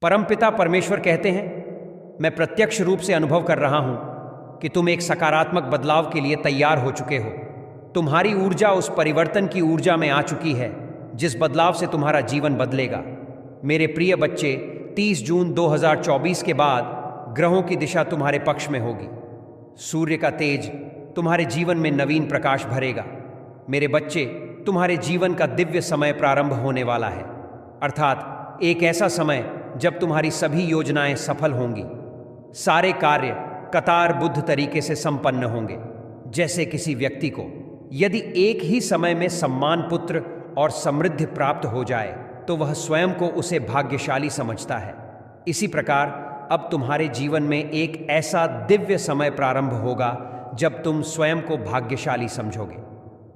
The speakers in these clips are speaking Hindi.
परमपिता परमेश्वर कहते हैं, मैं प्रत्यक्ष रूप से अनुभव कर रहा हूं कि तुम एक सकारात्मक बदलाव के लिए तैयार हो चुके हो। तुम्हारी ऊर्जा उस परिवर्तन की ऊर्जा में आ चुकी है जिस बदलाव से तुम्हारा जीवन बदलेगा। मेरे प्रिय बच्चे, 30 जून 2024 के बाद ग्रहों की दिशा तुम्हारे पक्ष में होगी। सूर्य का तेज तुम्हारे जीवन में नवीन प्रकाश भरेगा। मेरे बच्चे, तुम्हारे जीवन का दिव्य समय प्रारंभ होने वाला है, अर्थात एक ऐसा समय जब तुम्हारी सभी योजनाएं सफल होंगी। सारे कार्य कतारबद्ध तरीके से संपन्न होंगे। जैसे किसी व्यक्ति को यदि एक ही समय में सम्मान, पुत्र और समृद्धि प्राप्त हो जाए तो वह स्वयं को उसे भाग्यशाली समझता है। इसी प्रकार अब तुम्हारे जीवन में एक ऐसा दिव्य समय प्रारंभ होगा जब तुम स्वयं को भाग्यशाली समझोगे।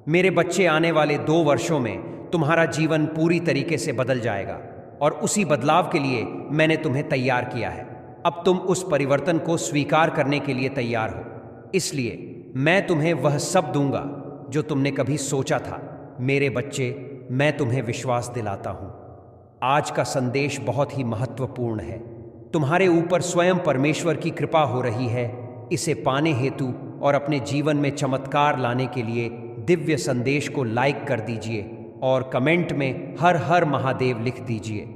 मेरे बच्चे, आने वाले 2 वर्षों में तुम्हारा जीवन पूरी तरीके से बदल जाएगा और उसी बदलाव के लिए मैंने तुम्हें तैयार किया है। अब तुम उस परिवर्तन को स्वीकार करने के लिए तैयार हो, इसलिए मैं तुम्हें वह सब दूंगा जो तुमने कभी सोचा था। मेरे बच्चे, मैं तुम्हें विश्वास दिलाता हूं, आज का संदेश बहुत ही महत्वपूर्ण है। तुम्हारे ऊपर स्वयं परमेश्वर की कृपा हो रही है। इसे पाने हेतु और अपने जीवन में चमत्कार लाने के लिए दिव्य संदेश को लाइक कर दीजिए और कमेंट में हर हर महादेव लिख दीजिए।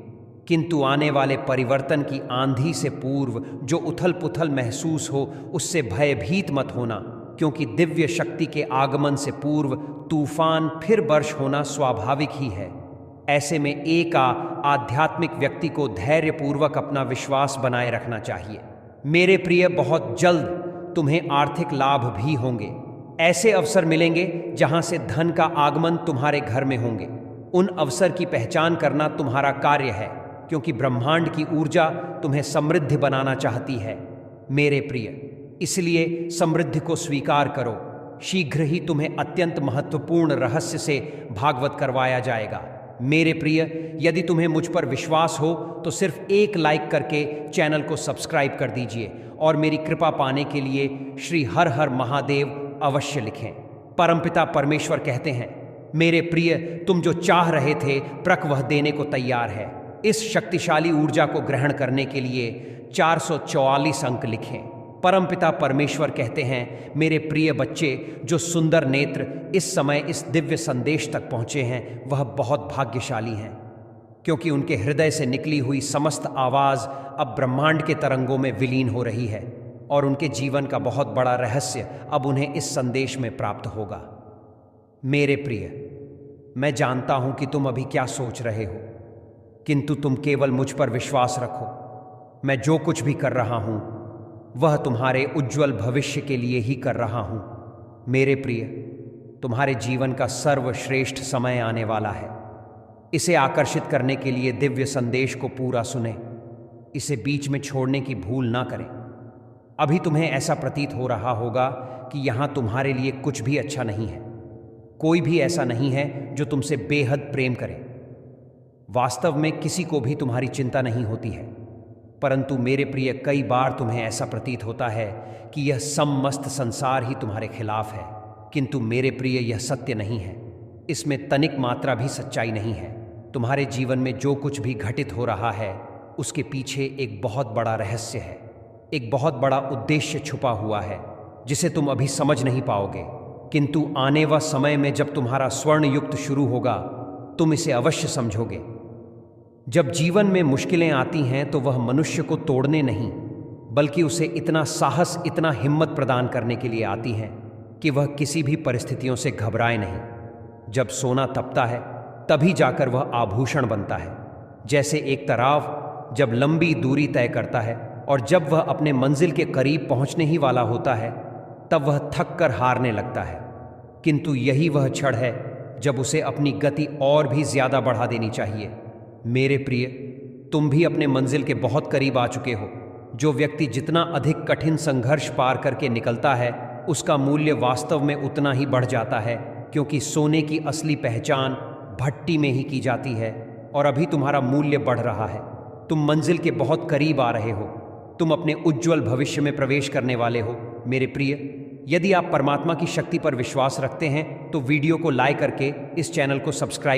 किंतु आने वाले परिवर्तन की आंधी से पूर्व जो उथल पुथल महसूस हो, उससे भयभीत मत होना, क्योंकि दिव्य शक्ति के आगमन से पूर्व तूफान फिर वर्ष होना स्वाभाविक ही है। ऐसे में एक आध्यात्मिक व्यक्ति को धैर्यपूर्वक अपना विश्वास बनाए रखना चाहिए। मेरे प्रिय, बहुत जल्द तुम्हें आर्थिक लाभ भी होंगे। ऐसे अवसर मिलेंगे जहां से धन का आगमन तुम्हारे घर में होंगे। उन अवसर की पहचान करना तुम्हारा कार्य है, क्योंकि ब्रह्मांड की ऊर्जा तुम्हें समृद्ध बनाना चाहती है। मेरे प्रिय, इसलिए समृद्धि को स्वीकार करो। शीघ्र ही तुम्हें अत्यंत महत्वपूर्ण रहस्य से भागवत करवाया जाएगा। मेरे प्रिय, यदि तुम्हें मुझ पर विश्वास हो तो सिर्फ एक लाइक करके चैनल को सब्सक्राइब कर दीजिए और मेरी कृपा पाने के लिए श्री हर हर महादेव अवश्य लिखें। परमपिता परमेश्वर कहते हैं, मेरे प्रिय, तुम जो चाह रहे थे प्रक वह देने को तैयार है। इस शक्तिशाली ऊर्जा को ग्रहण करने के लिए 444 अंक लिखें। परमपिता परमेश्वर कहते हैं, मेरे प्रिय बच्चे, जो सुंदर नेत्र इस समय इस दिव्य संदेश तक पहुंचे हैं वह बहुत भाग्यशाली हैं, क्योंकि उनके हृदय से निकली हुई समस्त आवाज़ अब ब्रह्मांड के तरंगों में विलीन हो रही है और उनके जीवन का बहुत बड़ा रहस्य अब उन्हें इस संदेश में प्राप्त होगा। मेरे प्रिय, मैं जानता हूं कि तुम अभी क्या सोच रहे हो, किंतु तुम केवल मुझ पर विश्वास रखो। मैं जो कुछ भी कर रहा हूं वह तुम्हारे उज्जवल भविष्य के लिए ही कर रहा हूं। मेरे प्रिय, तुम्हारे जीवन का सर्वश्रेष्ठ समय आने वाला है। इसे आकर्षित करने के लिए दिव्य संदेश को पूरा सुने, इसे बीच में छोड़ने की भूल ना करें। अभी तुम्हें ऐसा प्रतीत हो रहा होगा कि यहाँ तुम्हारे लिए कुछ भी अच्छा नहीं है। कोई भी ऐसा नहीं है जो तुमसे बेहद प्रेम करे। वास्तव में किसी को भी तुम्हारी चिंता नहीं होती है, परंतु मेरे प्रिय, कई बार तुम्हें ऐसा प्रतीत होता है कि यह समस्त संसार ही तुम्हारे खिलाफ है। किंतु मेरे प्रिय, यह सत्य नहीं है। इसमें तनिक मात्रा भी सच्चाई नहीं है। तुम्हारे जीवन में जो कुछ भी घटित हो रहा है उसके पीछे एक बहुत बड़ा रहस्य है, एक बहुत बड़ा उद्देश्य छुपा हुआ है जिसे तुम अभी समझ नहीं पाओगे। किंतु आने वाले समय में जब तुम्हारा स्वर्ण युग शुरू होगा तुम इसे अवश्य समझोगे। जब जीवन में मुश्किलें आती हैं तो वह मनुष्य को तोड़ने नहीं, बल्कि उसे इतना साहस, इतना हिम्मत प्रदान करने के लिए आती हैं कि वह किसी भी परिस्थितियों से घबराए नहीं। जब सोना तपता है तभी जाकर वह आभूषण बनता है। जैसे एक तराव जब लंबी दूरी तय करता है और जब वह अपने मंजिल के करीब पहुंचने ही वाला होता है तब वह थक कर हारने लगता है। किंतु यही वह क्षण है जब उसे अपनी गति और भी ज्यादा बढ़ा देनी चाहिए। मेरे प्रिय, तुम भी अपने मंजिल के बहुत करीब आ चुके हो। जो व्यक्ति जितना अधिक कठिन संघर्ष पार करके निकलता है उसका मूल्य वास्तव में उतना ही बढ़ जाता है, क्योंकि सोने की असली पहचान भट्टी में ही की जाती है और अभी तुम्हारा मूल्य बढ़ रहा है। तुम मंजिल के बहुत करीब आ रहे हो। तुम अपने उज्जवल भविष्य में प्रवेश करने वाले हो। मेरे प्रिय, यदि आप परमात्मा की शक्ति पर विश्वास रखते हैं तो वीडियो को लाइक करके इस चैनल को सब्सक्राइब